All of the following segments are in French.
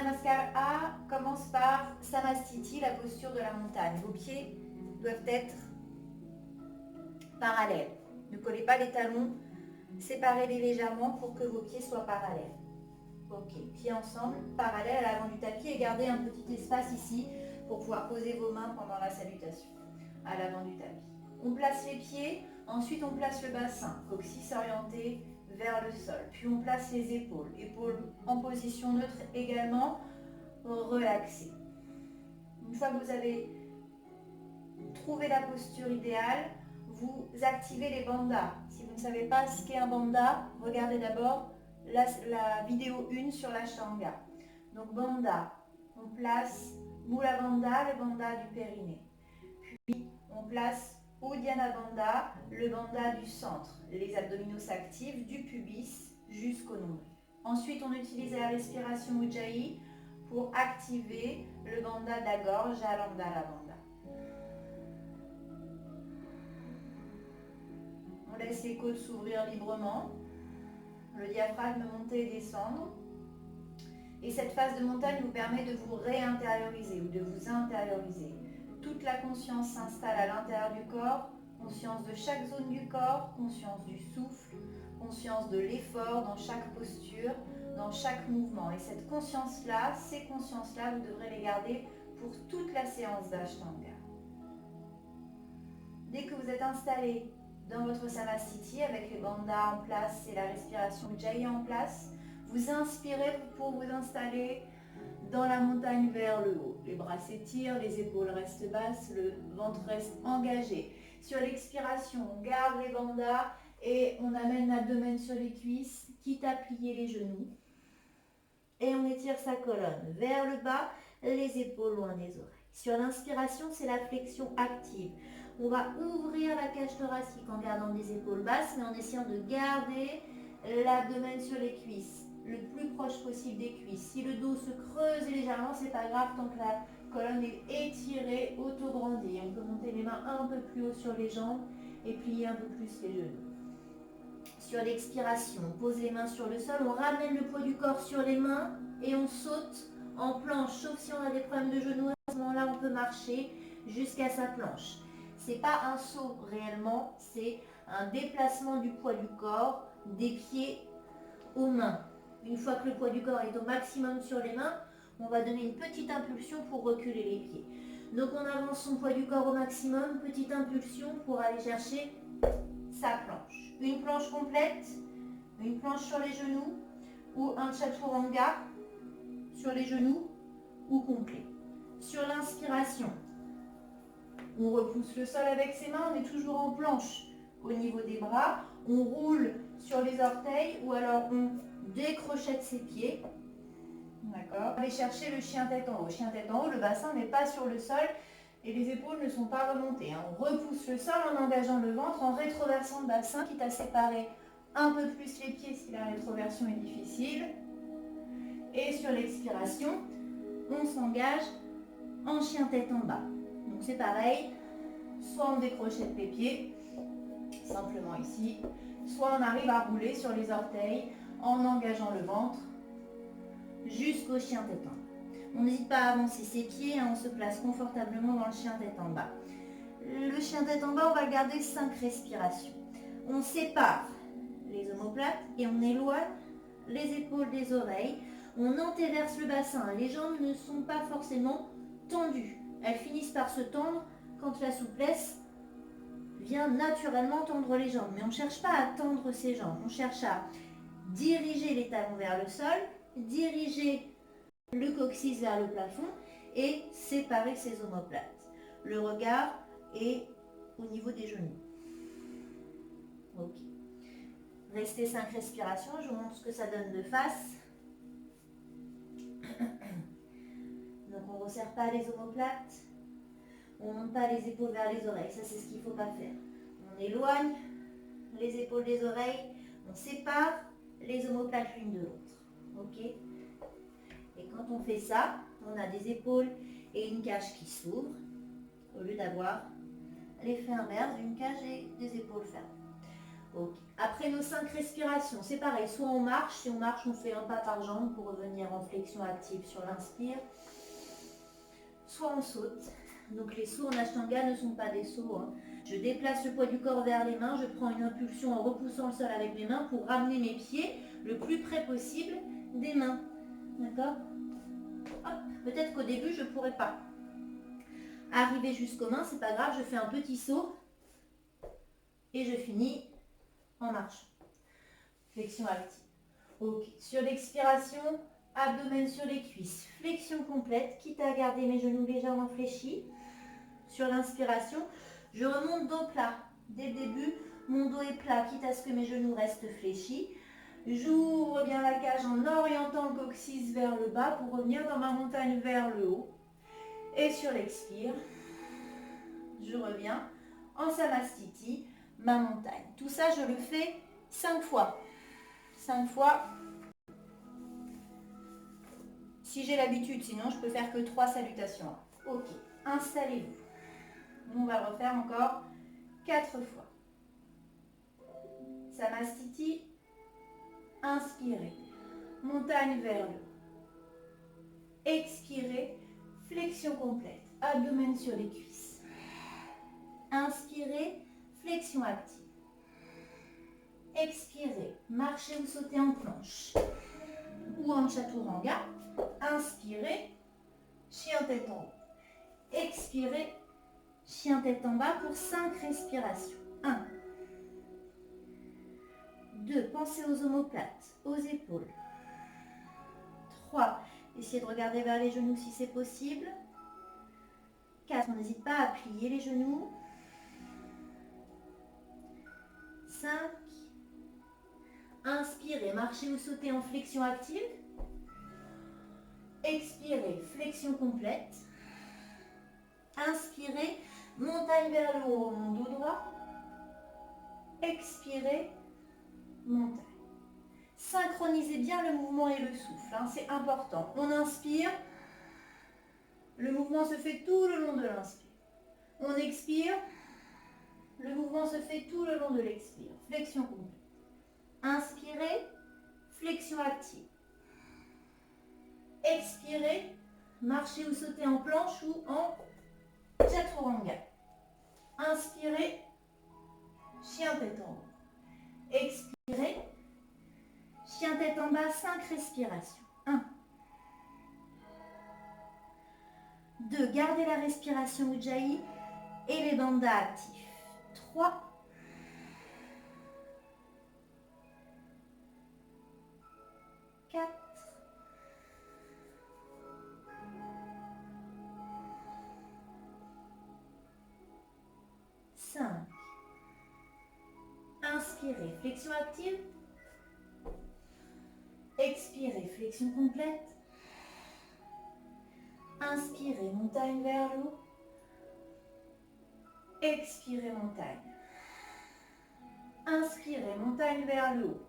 Namaskar commence par Samastiti, la posture de la montagne. Vos pieds doivent être parallèles. Ne collez pas les talons, séparez-les légèrement pour que vos pieds soient parallèles. Ok, pieds ensemble, parallèles à l'avant du tapis et gardez un petit espace ici pour pouvoir poser vos mains pendant la salutation à l'avant du tapis. On place les pieds, ensuite on place le bassin, coccyx orienté vers le sol. Puis on place les épaules, épaules en position neutre également, relaxées. Une fois que vous avez trouvé la posture idéale, vous activez les bandhas. Si vous ne savez pas ce qu'est un bandha, regardez d'abord la vidéo 1 sur l'Ashtanga. Donc bandha, on place Mula Bandha, le bandha du périnée. Puis on place Uddiyana Bandha, le bandha du centre. Les abdominaux s'activent du pubis jusqu'au nombril. Ensuite, on utilise la respiration Ujjayi pour activer le bandha de la gorge, Jalandhara Bandha. On laisse les côtes s'ouvrir librement, le diaphragme monter et descendre. Et cette phase de montagne vous permet de vous réintérioriser ou de vous intérioriser. Toute la conscience s'installe à l'intérieur du corps, conscience de chaque zone du corps, conscience du souffle, conscience de l'effort dans chaque posture, dans chaque mouvement. Et cette conscience-là, ces consciences-là, vous devrez les garder pour toute la séance d'Ashtanga. Dès que vous êtes installé dans votre Samastiti avec les bandhas en place et la respiration Ujjayi en place, vous inspirez pour vous installer dans la montagne vers le haut. Les bras s'étirent, les épaules restent basses, le ventre reste engagé. Sur l'expiration, on garde les bandhas et on amène l'abdomen sur les cuisses, quitte à plier les genoux. Et on étire sa colonne vers le bas, les épaules loin des oreilles. Sur l'inspiration, c'est la flexion active. On va ouvrir la cage thoracique en gardant des épaules basses, mais en essayant de garder l'abdomen sur les cuisses, le plus proche possible des cuisses. Si le dos se creuse légèrement, c'est pas grave tant que la colonne est étirée, auto-grandie. On peut monter les mains un peu plus haut sur les jambes et plier un peu plus les genoux. Sur l'expiration, on pose les mains sur le sol, on ramène le poids du corps sur les mains et on saute en planche, sauf si on a des problèmes de genoux. À ce moment-là, on peut marcher jusqu'à sa planche. C'est pas un saut réellement, c'est un déplacement du poids du corps des pieds aux mains. Une fois que le poids du corps est au maximum sur les mains, on va donner une petite impulsion pour reculer les pieds. Donc on avance son poids du corps au maximum, petite impulsion pour aller chercher sa planche. Une planche complète, une planche sur les genoux ou un chaturanga sur les genoux ou complet. Sur l'inspiration, on repousse le sol avec ses mains, on est toujours en planche au niveau des bras, on roule sur les orteils ou alors on décrochette ses pieds. D'accord. Allez chercher le chien tête en haut. Chien tête en haut, le bassin n'est pas sur le sol et les épaules ne sont pas remontées. On repousse le sol en engageant le ventre, en rétroversant le bassin, quitte à séparer un peu plus les pieds si la rétroversion est difficile. Et sur l'expiration, on s'engage en chien tête en bas. Donc c'est pareil, soit on décrochette les pieds, simplement ici, soit on arrive à rouler sur les orteils en engageant le ventre jusqu'au chien tête en bas. On n'hésite pas à avancer ses pieds, on se place confortablement dans le chien tête en bas. Le chien tête en bas, on va le garder 5 respirations. On sépare les omoplates et on éloigne les épaules des oreilles. On antéverse le bassin. Les jambes ne sont pas forcément tendues. Elles finissent par se tendre quand la souplesse vient naturellement tendre les jambes. Mais on ne cherche pas à tendre ses jambes. On cherche à diriger les talons vers le sol, diriger le coccyx vers le plafond et séparer ses omoplates. Le regard est au niveau des genoux. Ok. Restez 5 respirations, je vous montre ce que ça donne de face. Donc on ne resserre pas les omoplates, on ne monte pas les épaules vers les oreilles, ça c'est ce qu'il ne faut pas faire. On éloigne les épaules des oreilles, on sépare les omoplates l'une de l'autre. Ok. Et quand on fait ça, on a des épaules et une cage qui s'ouvrent, au lieu d'avoir l'effet inverse d'une cage et des épaules fermées. Ok. Après nos 5 respirations, c'est pareil, soit on marche, si on marche, on fait un pas par jambe pour revenir en flexion active sur l'inspire, soit on saute. Donc les sauts en Ashtanga ne sont pas des sauts, hein. Je déplace le poids du corps vers les mains, je prends une impulsion en repoussant le sol avec mes mains pour ramener mes pieds le plus près possible des mains. D'accord? Peut-être qu'au début, je ne pourrais pas arriver jusqu'aux mains, c'est pas grave, je fais un petit saut et je finis en marche. Flexion active. Ok. Sur l'expiration, abdomen sur les cuisses. Flexion complète, quitte à garder mes genoux légèrement fléchis. Sur l'inspiration, je remonte dos plat. Dès le début, mon dos est plat, quitte à ce que mes genoux restent fléchis. J'ouvre bien la cage en orientant le coccyx vers le bas pour revenir dans ma montagne vers le haut. Et sur l'expire, je reviens en Samastiti, ma montagne. Tout ça, je le fais 5 fois. 5 fois. Si j'ai l'habitude, sinon je peux faire que 3 salutations. Ok, installez-vous. On va refaire encore 4 fois. Samastiti, inspirez. Montagne vers le haut. Expirez, flexion complète. Abdomen sur les cuisses. Inspirez, flexion active. Expirez, marchez ou sautez en planche ou en chaturanga. Inspirez, chien tête en haut. Expirez, chien tête en bas pour 5 respirations. 1, 2, pensez aux omoplates, aux épaules. 3, essayez de regarder vers les genoux si c'est possible. 4, on n'hésite pas à plier les genoux. 5, inspirez, marchez ou sautez en flexion active. Expirez, flexion complète. Inspirez, montagne vers le haut, mon dos droit. Expirez, montagne. Synchronisez bien le mouvement et le souffle, hein, c'est important. On inspire, le mouvement se fait tout le long de l'inspire. On expire, le mouvement se fait tout le long de l'expire. Flexion complète. Inspirez, flexion active. Expirez, marchez ou sautez en planche ou en chaturanga. Inspirez, chien tête en haut. Expirez, chien tête en bas, 5 respirations. 1, 2, gardez la respiration Ujjayi et les bandhas actifs. 3, 4, 5. Inspirez, flexion active. Expirez, flexion complète. Inspirez, montagne vers le haut. Expirez, montagne. Inspirez, montagne vers le haut.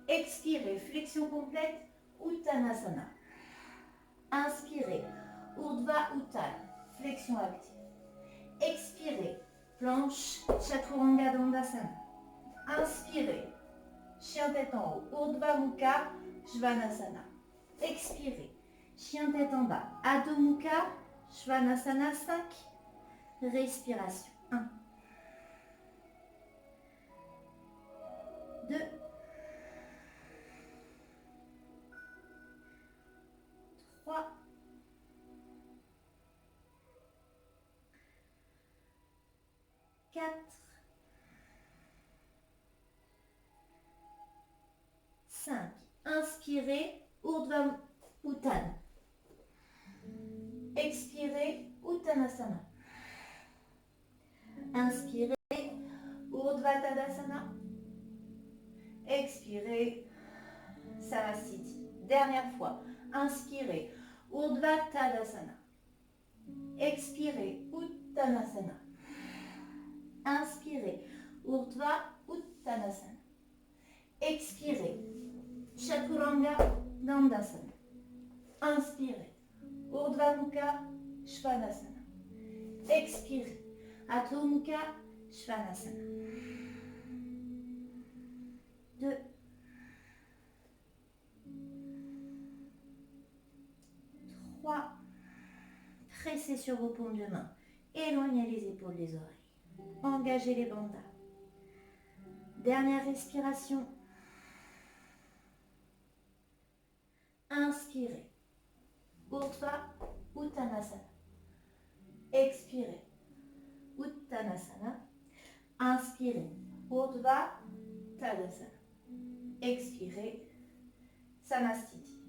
Expirez, flexion complète, Uttanasana. Inspirez, Urdhva Uttan, flexion active. Expirez, planche, Chaturanga Dandasana. Inspirez, chien tête en haut, Urdhva Mukha, Svanasana. Expirez, chien tête en bas, Adho Mukha, Svanasana, 5 respirations. 1, 2, 3, 4, 5. Inspirez, Urdhva Uttan. Expirez, Uttanasana. Inspirez, Urdhva Tadasana. Expirez, Samastiti. Dernière fois. Inspirez, Urdhva Tadasana. Expirez, Uttanasana. Inspirez, Urdhva Uttanasana. Expirez, Chaturanga Dandasana. Inspirez, Urdhva Mukha Svanasana. Expirez, Adho Mukha Svanasana. 2, 3. Pressez sur vos paumes de main. Éloignez les épaules des oreilles. Engagez les bandas. Dernière respiration. Inspirez. Urdhva Uttanasana. Expirez. Uttanasana. Inspirez. Urdhva Tadasana. Expirez. Samastiti.